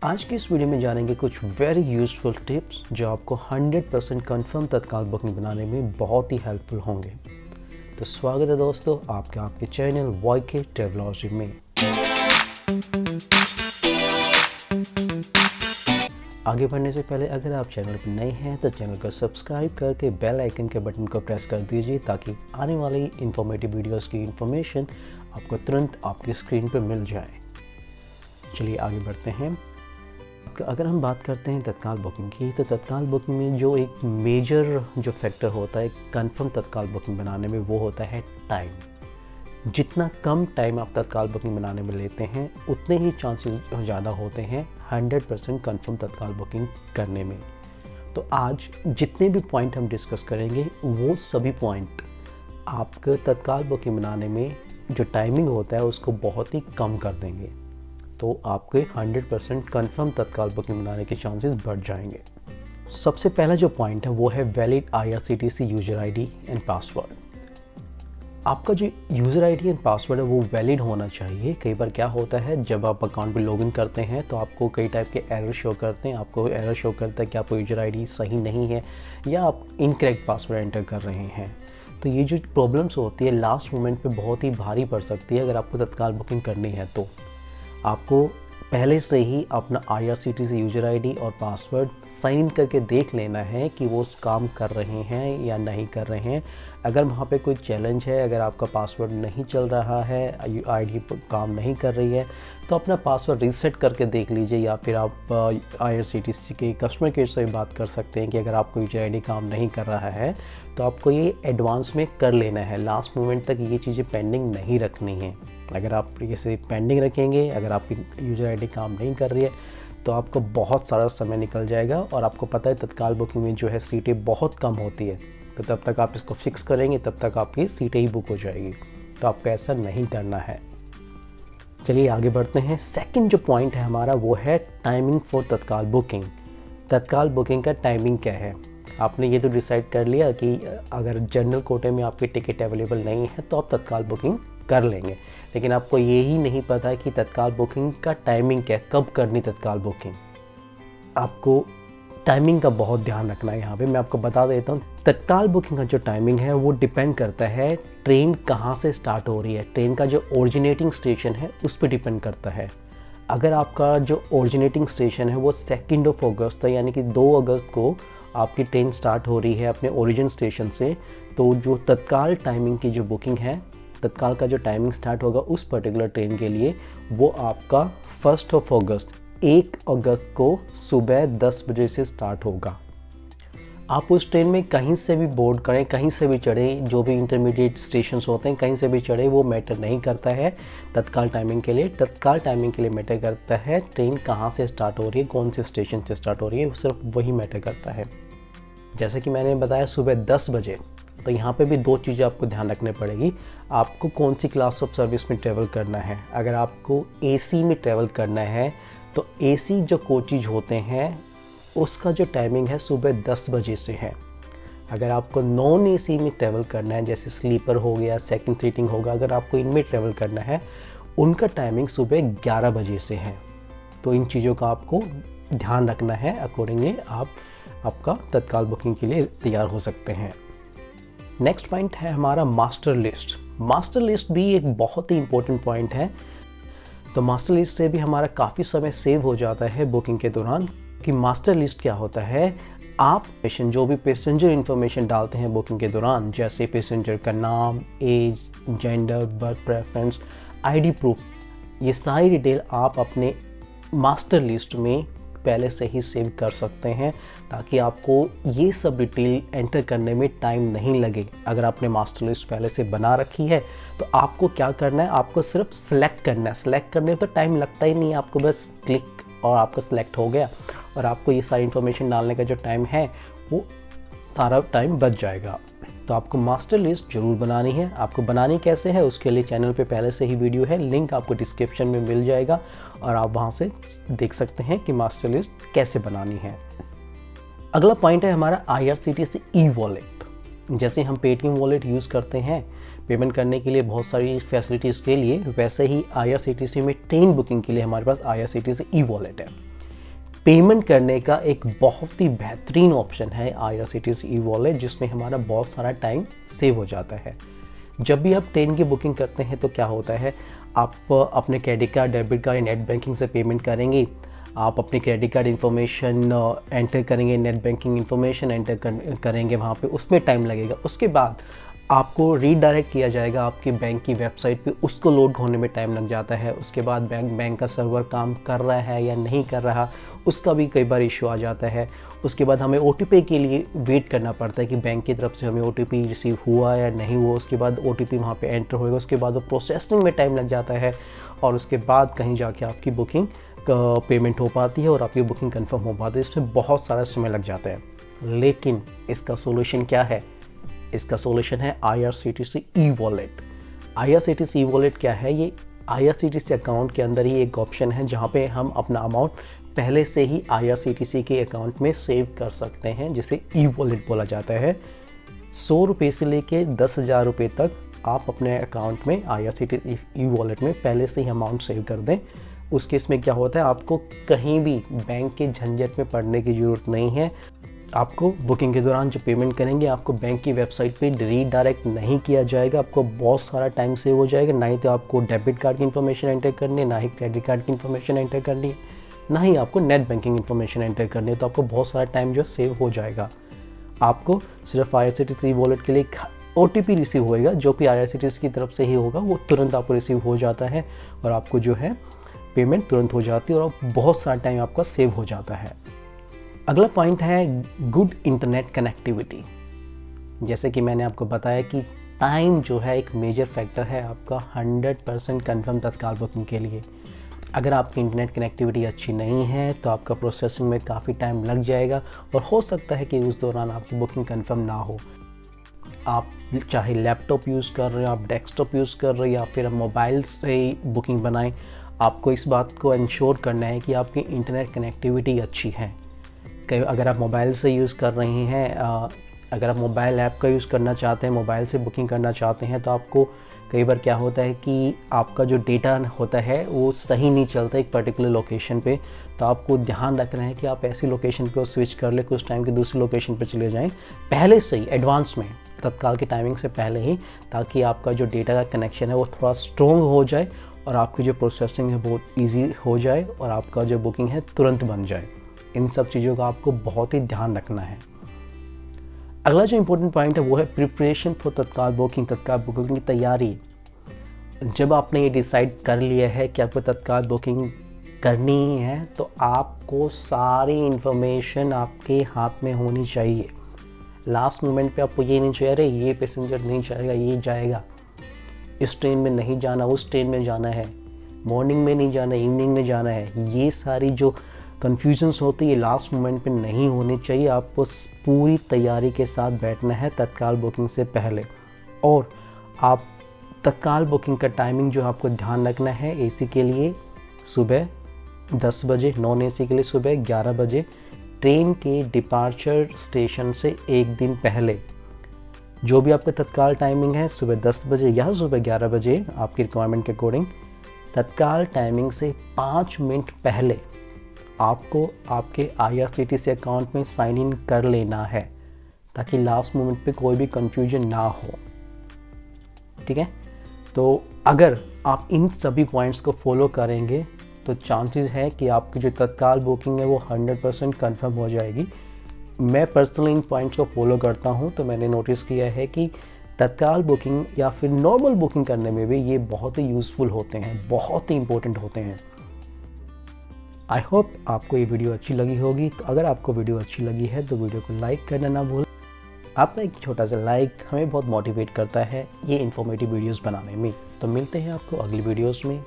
आज की इस वीडियो में जानेंगे कुछ वेरी यूज़फुल टिप्स जो आपको 100% कंफर्म तत्काल बुकिंग बनाने में बहुत ही हेल्पफुल होंगे। तो स्वागत है दोस्तों आपके चैनल वाईके ट्रैवलॉजी में। आगे बढ़ने से पहले अगर आप चैनल पर नए हैं तो चैनल को सब्सक्राइब करके बेल आइकन के बटन को प्रेस कर दीजिए ताकि आने वाली इंफॉर्मेटिव वीडियोस की इंफॉर्मेशन आपको तुरंत आपकी स्क्रीन पर मिल जाए। चलिए आगे बढ़ते हैं। अगर हम बात करते हैं तत्काल बुकिंग की, तो तत्काल बुकिंग में जो एक मेजर जो फैक्टर होता है कंफर्म तत्काल बुकिंग बनाने में वो होता है टाइम। जितना कम टाइम आप तत्काल बुकिंग बनाने में लेते हैं उतने ही चांसेस ज़्यादा होते हैं 100% कंफर्म तत्काल बुकिंग करने में। तो आज जितने भी पॉइंट हम डिस्कस करेंगे वो सभी पॉइंट आपके तत्काल बुकिंग बनाने में जो टाइमिंग होता है उसको बहुत ही कम कर देंगे, तो आपके 100% कंफर्म तत्काल बुकिंग बनाने के चांसेस बढ़ जाएंगे। सबसे पहला जो पॉइंट है वो है valid IRCTC user ID and password. आपका जो यूज़र आईडी एंड पासवर्ड है वो वैलिड होना चाहिए। कई बार क्या होता है जब आप अकाउंट पे लॉगिन करते हैं तो आपको कई टाइप के एरर शो करते हैं। आपको एरर शो करता है कि आपका यूज़र आईडी सही नहीं है या आप इनकरेक्ट पासवर्ड एंटर कर रहे हैं। तो ये जो प्रॉब्लम्स होती है लास्ट मोमेंट पे बहुत ही भारी पड़ सकती है। अगर आपको तत्काल बुकिंग करनी है तो आपको पहले से ही अपना IRCTC यूज़र आईडी और पासवर्ड साइन इन करके देख लेना है कि वो काम कर रहे हैं या नहीं कर रहे हैं। अगर वहाँ पे कोई चैलेंज है, अगर आपका पासवर्ड नहीं चल रहा है, आईडी काम नहीं कर रही है, तो अपना पासवर्ड रीसेट करके देख लीजिए। या फिर आप IRCTC के कस्टमर केयर से भी बात कर सकते हैं कि अगर आपको यूज़र आईडी काम नहीं कर रहा है तो आपको ये एडवांस में कर लेना है। लास्ट मोमेंट तक ये चीज़ें पेंडिंग नहीं रखनी है। अगर आप इसे पेंडिंग रखेंगे, अगर आपकी यूज़र आईडी काम नहीं कर रही है तो आपको बहुत सारा समय निकल जाएगा। और आपको पता है तत्काल बुकिंग में जो है सीटें बहुत कम होती है, तो तब तक आप इसको फिक्स करेंगे तब तक आपकी सीटें ही बुक हो जाएगी। तो आपको ऐसा नहीं करना है। चलिए आगे बढ़ते हैं। सेकंड जो पॉइंट है हमारा वो है टाइमिंग फॉर तत्काल बुकिंग। तत्काल बुकिंग का टाइमिंग क्या है? आपने ये तो डिसाइड कर लिया कि अगर जनरल कोटे में आपकी टिकट अवेलेबल नहीं है तो आप तत्काल बुकिंग कर लेंगे, लेकिन आपको ये ही नहीं पता है कि तत्काल बुकिंग का टाइमिंग क्या है, कब करनी तत्काल बुकिंग। आपको टाइमिंग का बहुत ध्यान रखना है। यहाँ पे मैं आपको बता देता हूँ तत्काल बुकिंग का जो टाइमिंग है वो डिपेंड करता है ट्रेन कहाँ से स्टार्ट हो रही है। ट्रेन का जो ओरिजिनेटिंग स्टेशन है उस पर डिपेंड करता है। अगर आपका जो ओरिजिनेटिंग स्टेशन है वो 2 अगस्त है, यानी कि 2 अगस्त को आपकी ट्रेन स्टार्ट हो रही है अपने ओरिजिन स्टेशन से, तो जो तत्काल टाइमिंग की जो बुकिंग है, तत्काल का जो टाइमिंग स्टार्ट होगा उस पर्टिकुलर ट्रेन के लिए वो आपका 1 अगस्त 1 अगस्त को सुबह 10 बजे से स्टार्ट होगा। आप उस ट्रेन में कहीं से भी बोर्ड करें, कहीं से भी चढ़ें, जो भी इंटरमीडिएट स्टेशंस होते हैं कहीं से भी चढ़े, वो मैटर नहीं करता है तत्काल टाइमिंग के लिए। तत्काल टाइमिंग के लिए मैटर करता है ट्रेन कहाँ से स्टार्ट हो रही है, कौन से स्टेशन से स्टार्ट हो रही है, सिर्फ वही मैटर करता है। जैसे कि मैंने बताया सुबह 10 बजे, तो यहाँ पे भी 2 चीज़ें आपको ध्यान रखने पड़ेगी। आपको कौन सी क्लास ऑफ सर्विस में ट्रैवल करना है। अगर आपको AC में ट्रैवल करना है तो AC जो कोचेज होते हैं उसका जो टाइमिंग है सुबह 10 बजे से है। अगर आपको नॉन AC में ट्रैवल करना है, जैसे स्लीपर हो गया, सेकंड सीटिंग होगा, अगर आपको इनमें ट्रैवल करना है उनका टाइमिंग सुबह 11 बजे से है। तो इन चीज़ों का आपको ध्यान रखना है। अकॉर्डिंगली आप आपका तत्काल बुकिंग के लिए तैयार हो सकते हैं। नेक्स्ट पॉइंट है हमारा मास्टर लिस्ट। मास्टर लिस्ट भी एक बहुत ही इंपॉर्टेंट पॉइंट है। तो मास्टर लिस्ट से भी हमारा काफ़ी समय सेव हो जाता है बुकिंग के दौरान। कि मास्टर लिस्ट क्या होता है, आप जो भी पैसेंजर इन्फॉर्मेशन डालते हैं बुकिंग के दौरान, जैसे पैसेंजर का नाम, age, gender, birth preference, ID proof, ये सारी डिटेल आप अपने मास्टर लिस्ट में पहले से ही सेव कर सकते हैं ताकि आपको ये सब डिटेल एंटर करने में टाइम नहीं लगे। अगर आपने मास्टर लिस्ट पहले से बना रखी है तो आपको क्या करना है, आपको सिर्फ सेलेक्ट करना है। सेलेक्ट करने में तो टाइम लगता ही नहीं है, आपको बस क्लिक और आपका सेलेक्ट हो गया और आपको ये सारी इन्फॉर्मेशन डालने का जो टाइम है वो सारा टाइम बच जाएगा। तो आपको मास्टर लिस्ट ज़रूर बनानी है। आपको बनानी कैसे है उसके लिए चैनल पे पहले से ही वीडियो है, लिंक आपको डिस्क्रिप्शन में मिल जाएगा और आप वहाँ से देख सकते हैं कि मास्टर लिस्ट कैसे बनानी है। अगला पॉइंट है हमारा IRCTC ई-वॉलेट। जैसे हम पेटीएम वॉलेट यूज़ करते हैं पेमेंट करने के लिए बहुत सारी फैसिलिटीज़ के लिए, वैसे ही IRCTC में ट्रेन बुकिंग के लिए हमारे पास IRCTC ई-वॉलेट है। पेमेंट करने का एक बहुत ही बेहतरीन ऑप्शन है IRCTC ई-वॉलेट, जिसमें हमारा बहुत सारा टाइम सेव हो जाता है। जब भी आप ट्रेन की बुकिंग करते हैं तो क्या होता है, आप अपने credit card, debit card, net banking से पेमेंट करेंगे। आप अपनी क्रेडिट कार्ड इन्फॉर्मेशन एंटर करेंगे, नेट बैंकिंग इन्फॉर्मेशन एंटर करेंगे, वहाँ पे उसमें टाइम लगेगा। उसके बाद आपको रीडायरेक्ट किया जाएगा आपकी बैंक की वेबसाइट पे, उसको लोड होने में टाइम लग जाता है। उसके बाद बैंक का सर्वर काम कर रहा है या नहीं कर रहा, उसका भी कई बार इशू आ जाता है। उसके बाद हमें OTP के लिए वेट करना पड़ता है कि बैंक की तरफ से हमें OTP रिसीव हुआ या नहीं हुआ। उसके बाद OTP वहाँ पे एंटर होएगा, उसके बाद वो प्रोसेसिंग में टाइम लग जाता है और उसके बाद कहीं जाके आपकी बुकिंग पेमेंट हो पाती है और आपकी बुकिंग कंफर्म हो पाती है। इसमें बहुत सारा समय लग जाता है। लेकिन इसका सोल्यूशन क्या है? इसका सोल्यूशन है IRCTC ई-वॉलेट। IRCTC ई-वॉलेट क्या है? ये IRCTC अकाउंट के अंदर ही एक ऑप्शन है जहाँ पे हम अपना अमाउंट पहले से ही IRCTC के अकाउंट में सेव कर सकते हैं, जिसे ई-वॉलेट बोला जाता है। 100 रुपये से लेके 10,000 रुपये तक आप अपने अकाउंट में IRCTC ई-वॉलेट में पहले से ही अमाउंट सेव कर दें। उस केस में क्या होता है, आपको कहीं भी बैंक के झंझट में पड़ने की ज़रूरत नहीं है। आपको बुकिंग के दौरान जो पेमेंट करेंगे, आपको बैंक की वेबसाइट पे रीडायरेक्ट नहीं किया जाएगा। आपको बहुत सारा टाइम सेव हो जाएगा। ना ही तो आपको डेबिट कार्ड की इन्फॉर्मेशन एंटर करनी है, ना ही क्रेडिट कार्ड की इन्फॉर्मेशन एंटर करनी है, ना ही आपको नेट बैंकिंग इन्फॉर्मेशन एंटर करनी है। तो आपको बहुत सारा टाइम जो सेव हो जाएगा। आपको सिर्फ IRCTC वॉलेट के लिए OTP रिसीव होएगा, जो कि IRCTC की तरफ से ही होगा, वो तुरंत आपको रिसीव हो जाता है और आपको जो है पेमेंट तुरंत हो जाती है और बहुत सारा टाइम आपका सेव हो जाता है। अगला पॉइंट है गुड इंटरनेट कनेक्टिविटी। जैसे कि मैंने आपको बताया कि टाइम जो है एक मेजर फैक्टर है आपका 100% कन्फर्म तत्काल बुकिंग के लिए। अगर आपकी इंटरनेट कनेक्टिविटी अच्छी नहीं है तो आपका प्रोसेसिंग में काफ़ी टाइम लग जाएगा और हो सकता है कि उस दौरान आपकी बुकिंग कन्फर्म ना हो। आप चाहे लैपटॉप यूज़ कर रहे हो, आप डेस्कटॉप यूज़ कर रहे हो या फिर आप मोबाइल से बुकिंग बनाएं, आपको इस बात को इंश्योर करना है कि आपकी इंटरनेट कनेक्टिविटी अच्छी है। अगर आप मोबाइल से यूज़ कर रहे हैं, अगर आप मोबाइल ऐप का यूज़ करना चाहते हैं, मोबाइल से बुकिंग करना चाहते हैं, तो आपको कई बार क्या होता है कि आपका जो डेटा होता है वो सही नहीं चलता एक पर्टिकुलर लोकेशन पे। तो आपको ध्यान रखना है कि आप ऐसी लोकेशन को स्विच कर ले, कुछ टाइम की दूसरी लोकेशन पे चले जाएं पहले से ही, एडवांस में, तत्काल की टाइमिंग से पहले ही, ताकि आपका जो डेटा का कनेक्शन है वो थोड़ा स्ट्रॉन्ग हो जाए और आपकी जो प्रोसेसिंग है बहुत ईजी हो जाए और आपका जो बुकिंग है तुरंत बन जाए। इन सब चीज़ों का आपको बहुत ही ध्यान रखना है। अगला जो इम्पोर्टेंट पॉइंट है वो है प्रिपरेशन फॉर तत्काल बुकिंग। तत्काल बुकिंग की तैयारी। जब आपने ये डिसाइड कर लिया है कि आपको तत्काल बुकिंग करनी ही है तो आपको सारी इन्फॉर्मेशन आपके हाथ में होनी चाहिए। लास्ट मोमेंट पे आपको ये नहीं चाहिए अरे ये पैसेंजर नहीं जाएगा, ये जाएगा, इस ट्रेन में नहीं जाना, उस ट्रेन में जाना है, मॉर्निंग में नहीं जाना, इवनिंग में जाना है। ये सारी जो कन्फ्यूजन्स होती है लास्ट मोमेंट पे नहीं होनी चाहिए। आपको पूरी तैयारी के साथ बैठना है तत्काल बुकिंग से पहले। और आप तत्काल बुकिंग का टाइमिंग जो आपको ध्यान रखना है, AC के लिए सुबह 10 बजे, नॉन AC के लिए सुबह 11 बजे, ट्रेन के डिपार्चर स्टेशन से एक दिन पहले जो भी आपका तत्काल टाइमिंग है, सुबह 10 बजे या सुबह 11 बजे आपकी रिक्वायरमेंट के अकॉर्डिंग, तत्काल टाइमिंग से 5 मिनट पहले आपको आपके IRCTC अकाउंट में साइन इन कर लेना है ताकि लास्ट मोमेंट पे कोई भी कंफ्यूजन ना हो। ठीक है, तो अगर आप इन सभी पॉइंट्स को फॉलो करेंगे तो चांसेस है कि आपकी जो तत्काल बुकिंग है वो 100% कंफर्म हो जाएगी। मैं पर्सनली इन पॉइंट्स को फॉलो करता हूँ, तो मैंने नोटिस किया है कि तत्काल बुकिंग या फिर नॉर्मल बुकिंग करने में भी ये बहुत ही यूज़फुल होते हैं, बहुत ही इंपॉर्टेंट होते हैं। आई होप आपको ये वीडियो अच्छी लगी होगी। तो अगर आपको वीडियो अच्छी लगी है तो वीडियो को लाइक करना ना भूलें। आपका एक छोटा सा लाइक हमें बहुत मोटिवेट करता है ये इन्फॉर्मेटिव वीडियोस बनाने में। तो मिलते हैं आपको अगली वीडियोस में।